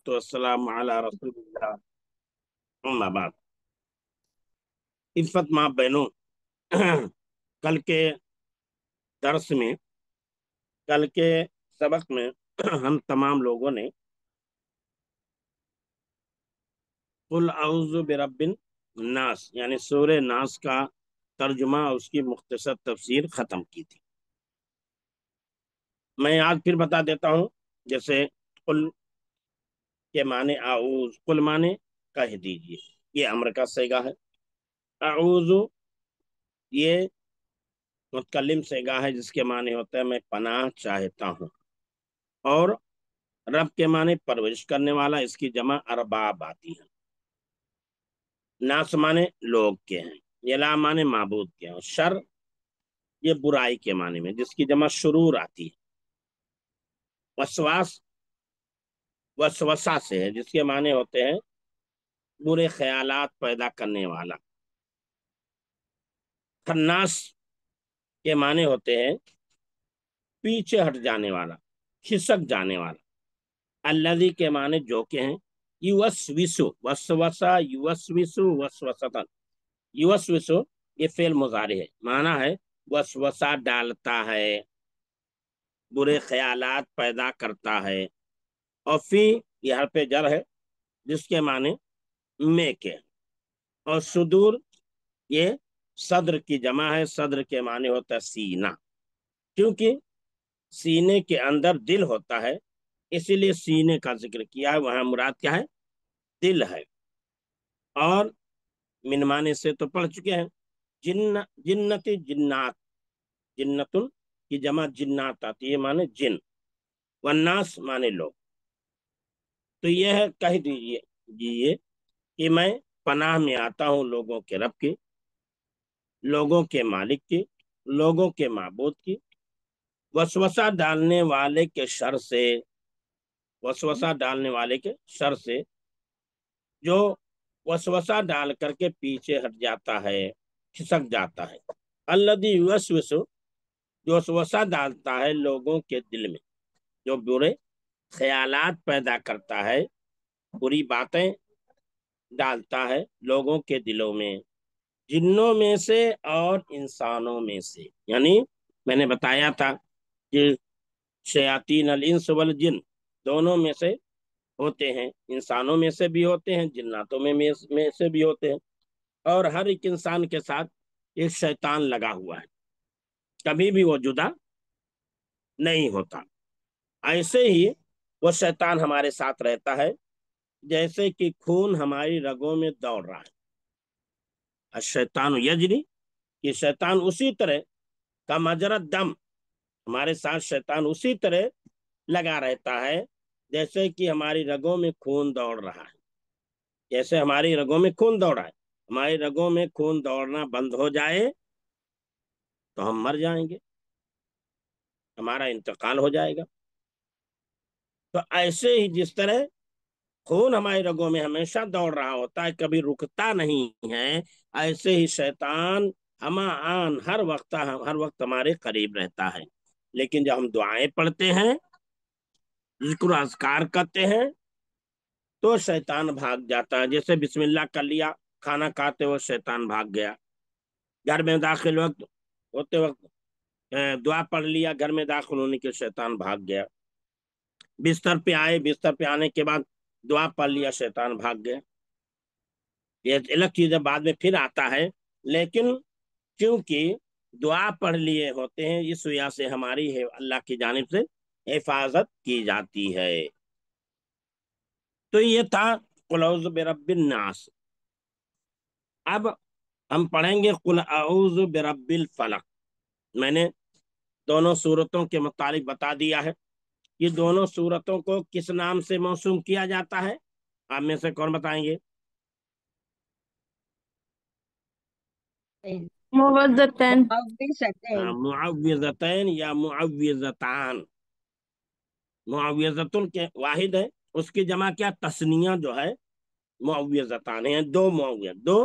والسلام علی رسول اللہ اما بعد۔ عزت ماں بہنوں، کل کے درس میں کل کے سبق میں ہم تمام لوگوں نے قل اعوذ برب الناس یعنی سورہ ناس کا ترجمہ اور اس کی مختصر تفسیر ختم کی تھی۔ میں آج پھر بتا دیتا ہوں، جیسے قل کے معنی اعوذ، قل معنی کہہ دیجیے، یہ امر کا صیغہ ہے۔ اعوذ یہ متکلم صیغہ ہے جس کے معنی ہوتا ہے میں پناہ چاہتا ہوں، اور رب کے معنی پرورش کرنے والا، اس کی جمع ارباب آتی ہے۔ ناس معنی لوگ کے ہیں، یلا معنی معبود کے ہیں، اور شر یہ برائی کے معنی میں جس کی جمع شرور آتی ہے۔ وسواس وسوسہ سے ہے جس کے معنی ہوتے ہیں برے خیالات پیدا کرنے والا۔ خناس کے معنی ہوتے ہیں پیچھے ہٹ جانے والا، کھسک جانے والا۔ الذی کے معنی جو کے ہیں، یوسوسو وسوسہ یوسوسو وسوسۃ، یوسوسو یہ فعل مضارع ہے، معنی ہے وسوسہ ڈالتا ہے، برے خیالات پیدا کرتا ہے۔ اور فی یہ حرف جر ہے جس کے معنی میں کے، اور صدور یہ صدر کی جمع ہے، صدر کے معنی ہوتا ہے سینہ، کیونکہ سینے کے اندر دل ہوتا ہے اسی لیے سینے کا ذکر کیا ہے، وہاں مراد کیا ہے؟ دل ہے۔ اور من معنی سے تو پڑھ چکے ہیں، جنتی جنات، جنتن کی جمع جنات آتی ہے معنی جن، والناس معنی لوگ۔ تو یہ ہے کہہ دیجیے کہ میں پناہ میں آتا ہوں لوگوں کے رب کی، لوگوں کے مالک کی، لوگوں کے معبود کی، وسوسہ ڈالنے والے کے شر سے، وسوسہ ڈالنے والے کے شر سے، جو وسوسہ ڈال کر کے پیچھے ہٹ جاتا ہے، کھسک جاتا ہے۔ الذی یوسوس جو وسوسہ ڈالتا ہے لوگوں کے دل میں، جو برے خیالات پیدا کرتا ہے، بری باتیں ڈالتا ہے لوگوں کے دلوں میں، جنوں میں سے اور انسانوں میں سے۔ یعنی میں نے بتایا تھا کہ شیاطین الانس والجن دونوں میں سے ہوتے ہیں، انسانوں میں سے بھی ہوتے ہیں، جناتوں میں سے بھی ہوتے ہیں، اور ہر ایک انسان کے ساتھ ایک شیطان لگا ہوا ہے، کبھی بھی وہ جدا نہیں ہوتا۔ ایسے ہی وہ شیطان ہمارے ساتھ رہتا ہے جیسے کہ خون ہماری رگوں میں دوڑ رہا ہے۔ الشیطان یجری کہ شیطان اسی طرح کا مجرد دم، ہمارے ساتھ شیطان اسی طرح لگا رہتا ہے جیسے کہ ہماری رگوں میں خون دوڑ رہا ہے، جیسے ہماری رگوں میں خون دوڑ رہا ہے۔ ہماری رگوں میں خون دوڑنا بند ہو جائے تو ہم مر جائیں گے، ہمارا انتقال ہو جائے گا۔ تو ایسے ہی جس طرح خون ہماری رگوں میں ہمیشہ دوڑ رہا ہوتا ہے، کبھی رکتا نہیں ہے، ایسے ہی شیطان ہر وقت ہمارے قریب رہتا ہے۔ لیکن جب ہم دعائیں پڑھتے ہیں، ذکر و اذکار کرتے ہیں، تو شیطان بھاگ جاتا ہے۔ جیسے بسم اللہ کر لیا، کھانا کھاتے ہوئے شیطان بھاگ گیا، گھر میں داخل ہوتے وقت دعا پڑھ لیا، گھر میں داخل ہونے کے شیطان بھاگ گیا، بستر پہ آئے، بستر پہ آنے کے بعد دعا پڑھ لیا، شیطان بھاگ گیا۔ یہ الگ چیز بعد میں پھر آتا ہے، لیکن کیونکہ دعا پڑھ لیے ہوتے ہیں اس وجہ سے ہماری اللہ کی جانب سے حفاظت کی جاتی ہے۔ تو یہ تھا قل اعوذ برب الناس۔ اب ہم پڑھیں گے قل اعوذ برب الفلق۔ میں نے دونوں صورتوں کے متعلق بتا دیا ہے، یہ دونوں صورتوں کو کس نام سے موسوم کیا جاتا ہے؟ آپ میں سے کون بتائیں گے؟ موذتین، معوذتین یا معوذتان۔ معوذتن کے واحد ہے، اس کی جمع کیا؟ تثنیہ جو ہے معوذتان ہیں، دو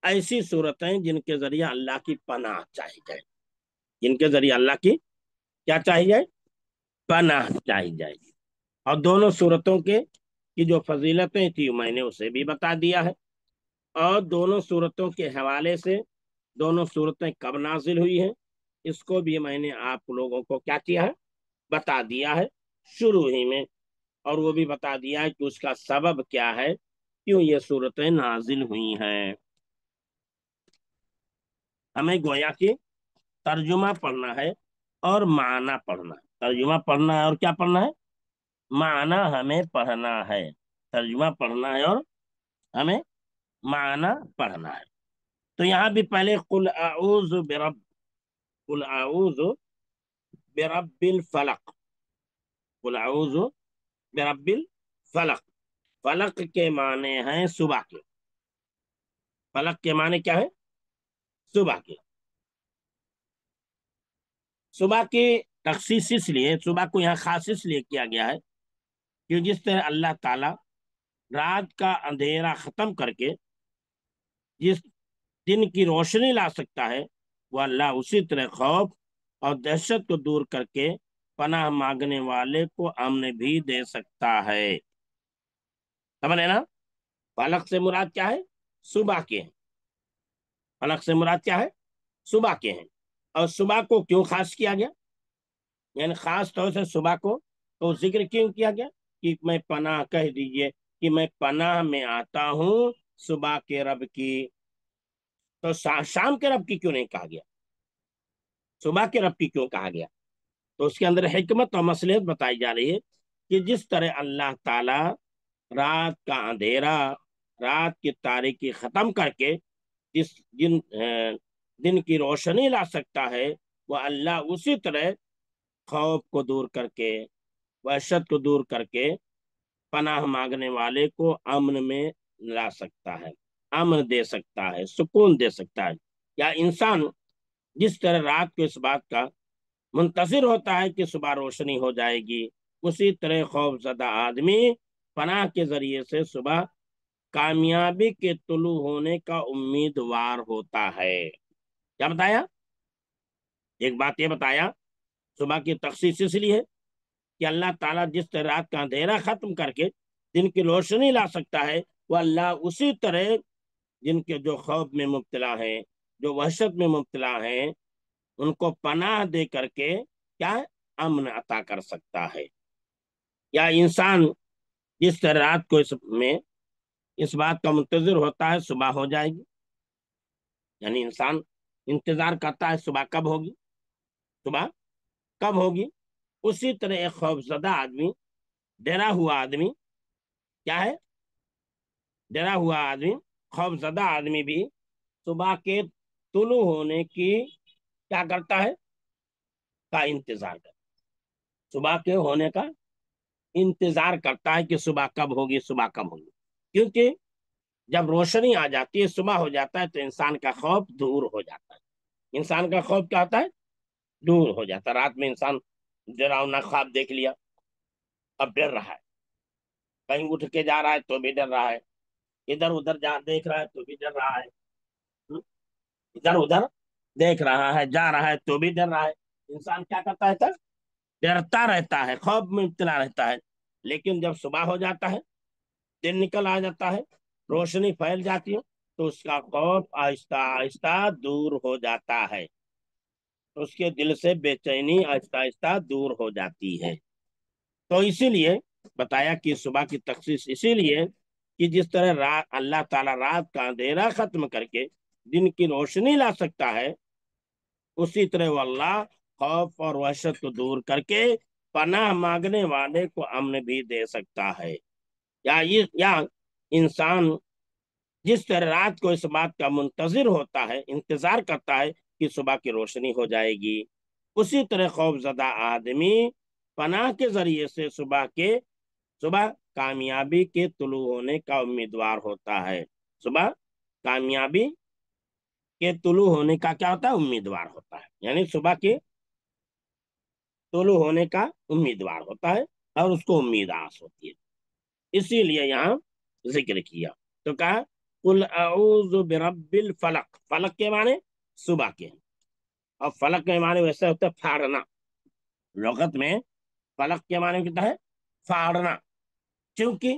ایسی صورتیں جن کے ذریعے اللہ کی پناہ چاہی جائے، جن کے ذریعے اللہ کی کیا چاہیے؟ پناہ چاہی جائے گی۔ اور دونوں صورتوں کے کی جو فضیلتیں تھی میں نے اسے بھی بتا دیا ہے، اور دونوں صورتوں کے حوالے سے دونوں صورتیں کب نازل ہوئی ہیں اس کو بھی میں نے آپ لوگوں کو کیا کیا ہے، بتا دیا ہے شروع ہی میں، اور وہ بھی بتا دیا ہے کہ اس کا سبب کیا ہے، کیوں یہ صورتیں نازل ہوئی ہیں۔ ہمیں گویا کہ ترجمہ پڑھنا ہے اور معنی پڑھنا ہے، ترجمہ پڑھنا ہے اور کیا پڑھنا ہے، معنی ہمیں پڑھنا ہے، ترجمہ پڑھنا ہے اور ہمیں معنی پڑھنا ہے۔ تو یہاں بھی پہلے قل اعوذ برب الفلق، قل اعوذ برب الفلق، فلق کے معنی ہیں صبح کے، فلق کے معنی کیا ہے، صبح کے۔ صبح کی تخصیص اس لیے، صبح کو یہاں خاص اس لیے کیا گیا ہے کہ جس طرح اللہ تعالی رات کا اندھیرا ختم کر کے جس دن کی روشنی لا سکتا ہے، وہ اللہ اسی طرح خوف اور دہشت کو دور کر کے پناہ مانگنے والے کو امن بھی دے سکتا ہے۔ سمجھے نا؟ فلق سے مراد کیا ہے، صبح کے ہیں، فلق سے مراد کیا ہے، صبح کے ہیں۔ اور صبح کو کیوں خاص کیا گیا، یعنی خاص طور سے صبح کو تو ذکر کیوں کیا گیا کہ میں پناہ، کہہ دیجئے کہ میں پناہ میں آتا ہوں صبح کے رب کی، تو شام کے رب کی کیوں نہیں کہا گیا، صبح کے رب کی کیوں کہا گیا؟ تو اس کے اندر حکمت اور مصلحت بتائی جا رہی ہے کہ جس طرح اللہ تعالی رات کا اندھیرا، رات کی تاریکی ختم کر کے جس دن کی روشنی لا سکتا ہے، وہ اللہ اسی طرح خوف کو دور کر کے، وحشت کو دور کر کے پناہ مانگنے والے کو امن میں لا سکتا ہے، امن دے سکتا ہے، سکون دے سکتا ہے۔ یا انسان جس طرح رات کو اس بات کا منتظر ہوتا ہے کہ صبح روشنی ہو جائے گی، اسی طرح خوف زدہ آدمی پناہ کے ذریعے سے صبح کامیابی کے طلوع ہونے کا امیدوار ہوتا ہے۔ کیا بتایا؟ ایک بات یہ بتایا، صبح کی تخصیص اس لیے ہے کہ اللہ تعالیٰ جس طرح رات کا اندھیرا ختم کر کے دن کی روشنی لا سکتا ہے، وہ اللہ اسی طرح جن کے جو خوف میں مبتلا ہیں، جو وحشت میں مبتلا ہیں، ان کو پناہ دے کر کے کیا ہے، امن عطا کر سکتا ہے۔ یا انسان جس طرح رات کو اس بات کا منتظر ہوتا ہے صبح ہو جائے گی، یعنی انسان انتظار کرتا ہے صبح کب ہوگی، صبح کب ہوگی، اسی طرح ایک خوف زدہ آدمی، ڈرا ہوا آدمی کیا ہے، ڈرا ہوا آدمی، خوف زدہ آدمی بھی صبح کے طلوع ہونے کی کیا کرتا ہے، کا انتظار کرتا ہے، صبح کے ہونے کا انتظار کرتا ہے کہ صبح کب ہوگی، صبح کب ہوگی، کیونکہ جب روشنی آ جاتی ہے، صبح ہو جاتا ہے، تو انسان کا خوف دور ہو جاتا ہے، انسان کا خوف کیا ہوتا ہے، دور ہو جاتا ہے۔ رات میں انسان ڈراؤنا خواب دیکھ لیا، اب ڈر رہا ہے، کہیں اٹھ کے جا رہا ہے تو بھی ڈر رہا ہے، ادھر ادھر دیکھ رہا ہے تو بھی ڈر رہا ہے، ادھر ادھر دیکھ رہا ہے، جا رہا ہے تو بھی ڈر رہا ہے۔ انسان کیا کرتا ہے، ڈرتا رہتا ہے، خوف میں مبتلا رہتا ہے۔ لیکن جب صبح ہو جاتا ہے، دن نکل آ جاتا ہے، روشنی پھیل جاتی ہے، تو اس کا خوف آہستہ آہستہ دور ہو جاتا ہے، اس کے دل سے بے چینی آہستہ آہستہ دور ہو جاتی ہے۔ تو اسی لیے بتایا کہ صبح کی تخصیص اسی لیے کہ جس طرح اللہ تعالیٰ رات کا اندھیرا ختم کر کے دن کی روشنی لا سکتا ہے، اسی طرح وہ اللہ خوف اور وحشت کو دور کر کے پناہ مانگنے والے کو امن بھی دے سکتا ہے۔ یا انسان جس طرح رات کو اس بات کا منتظر ہوتا ہے، انتظار کرتا ہے کہ صبح کی روشنی ہو جائے گی، اسی طرح خوف زدہ آدمی پناہ کے ذریعے سے صبح کامیابی کے طلوع ہونے کا امیدوار ہوتا ہے، صبح کامیابی کے طلوع ہونے کا کیا ہوتا ہے، امیدوار ہوتا ہے، یعنی صبح کے طلوع ہونے کا امیدوار ہوتا ہے اور اس کو امید آس ہوتی ہے، اسی لیے یہاں ذکر کیا۔ تو کہا قل اعوذ برب الفلق، فلق کے معنی صبح کے، اور فلق کے معنی ویسے ہوتا ہے پھاڑنا، لغت میں فلق کے معنی کہتا ہے پھاڑنا، کیونکہ